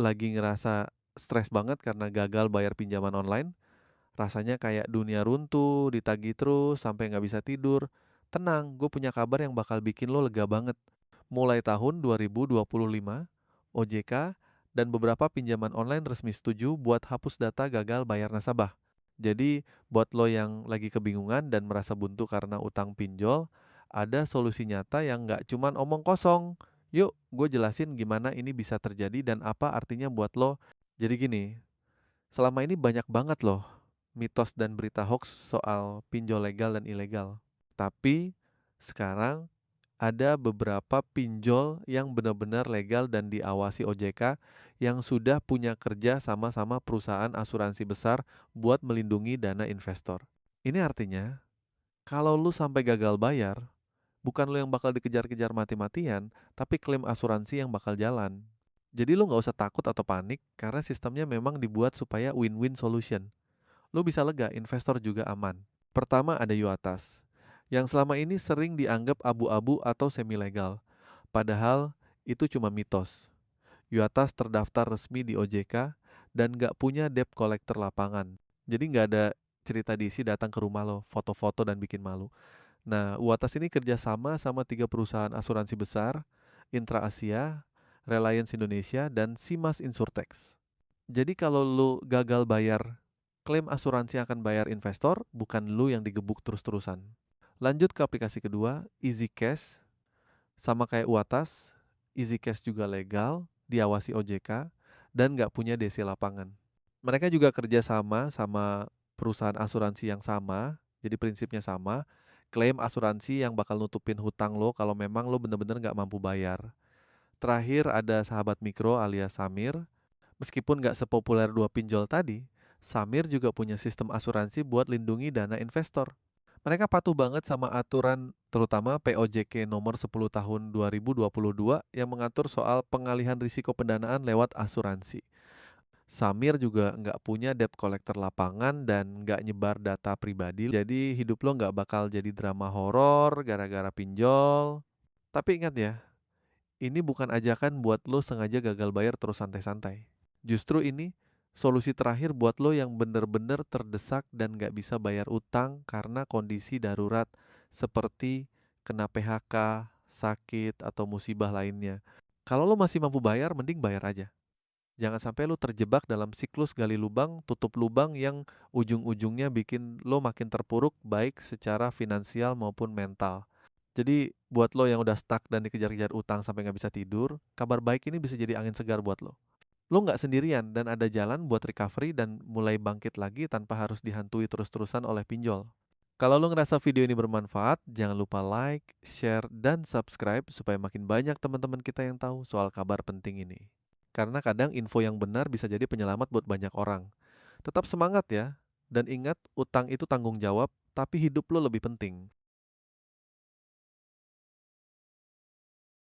lagi ngerasa stres banget karena gagal bayar pinjaman online, rasanya kayak dunia runtuh, ditagih terus sampai nggak bisa tidur. Tenang, gue punya kabar yang bakal bikin lo lega banget. Mulai tahun 2025, OJK dan beberapa pinjaman online resmi setuju buat hapus data gagal bayar nasabah. Jadi, buat lo yang lagi kebingungan dan merasa buntu karena utang pinjol, ada solusi nyata yang nggak cuman omong kosong. Yuk, gue jelasin gimana ini bisa terjadi dan apa artinya buat lo. Jadi gini, selama ini banyak banget loh mitos dan berita hoax soal pinjol legal dan ilegal. Tapi sekarang ada beberapa pinjol yang benar-benar legal dan diawasi OJK yang sudah punya kerja sama-sama perusahaan asuransi besar buat melindungi dana investor. Ini artinya, kalau lu sampai gagal bayar, bukan lu yang bakal dikejar-kejar mati-matian, tapi klaim asuransi yang bakal jalan. Jadi lu nggak usah takut atau panik karena sistemnya memang dibuat supaya win-win solution. Lu bisa lega, investor juga aman. Pertama ada Yuatas, yang selama ini sering dianggap abu-abu atau semi-legal. Padahal itu cuma mitos. Yuatas terdaftar resmi di OJK dan nggak punya debt collector lapangan. Jadi nggak ada cerita diisi datang ke rumah lo, foto-foto dan bikin malu. Nah, Uatas ini kerjasama sama 3 perusahaan asuransi besar, Intra Asia, Reliance Indonesia, dan Simas Insurtech. Jadi kalau lu gagal bayar, klaim asuransi akan bayar investor, bukan lu yang digebuk terus-terusan. Lanjut ke aplikasi kedua, Easy Cash. Sama kayak Uatas, Easy Cash juga legal, diawasi OJK, dan nggak punya DC lapangan. Mereka juga kerja sama perusahaan asuransi yang sama, jadi prinsipnya sama, klaim asuransi yang bakal nutupin hutang lo kalau memang lo bener-bener nggak mampu bayar. Terakhir ada Sahabat Mikro alias Samir. Meskipun nggak sepopuler 2 pinjol tadi, Samir juga punya sistem asuransi buat lindungi dana investor. Mereka patuh banget sama aturan terutama POJK nomor 10 tahun 2022 yang mengatur soal pengalihan risiko pendanaan lewat asuransi. Samir juga nggak punya debt collector lapangan dan nggak nyebar data pribadi, jadi hidup lo nggak bakal jadi drama horor gara-gara pinjol. Tapi ingat ya, ini bukan ajakan buat lo sengaja gagal bayar terus santai-santai. Justru ini solusi terakhir buat lo yang bener-bener terdesak dan gak bisa bayar utang karena kondisi darurat seperti kena PHK, sakit, atau musibah lainnya. Kalau lo masih mampu bayar, mending bayar aja. Jangan sampai lo terjebak dalam siklus gali lubang, tutup lubang yang ujung-ujungnya bikin lo makin terpuruk baik secara finansial maupun mental. Jadi buat lo yang udah stuck dan dikejar-kejar utang sampai nggak bisa tidur, kabar baik ini bisa jadi angin segar buat lo. Lo nggak sendirian dan ada jalan buat recovery dan mulai bangkit lagi tanpa harus dihantui terus-terusan oleh pinjol. Kalau lo ngerasa video ini bermanfaat, jangan lupa like, share, dan subscribe supaya makin banyak teman-teman kita yang tahu soal kabar penting ini. Karena kadang info yang benar bisa jadi penyelamat buat banyak orang. Tetap semangat ya, dan ingat utang itu tanggung jawab, tapi hidup lo lebih penting.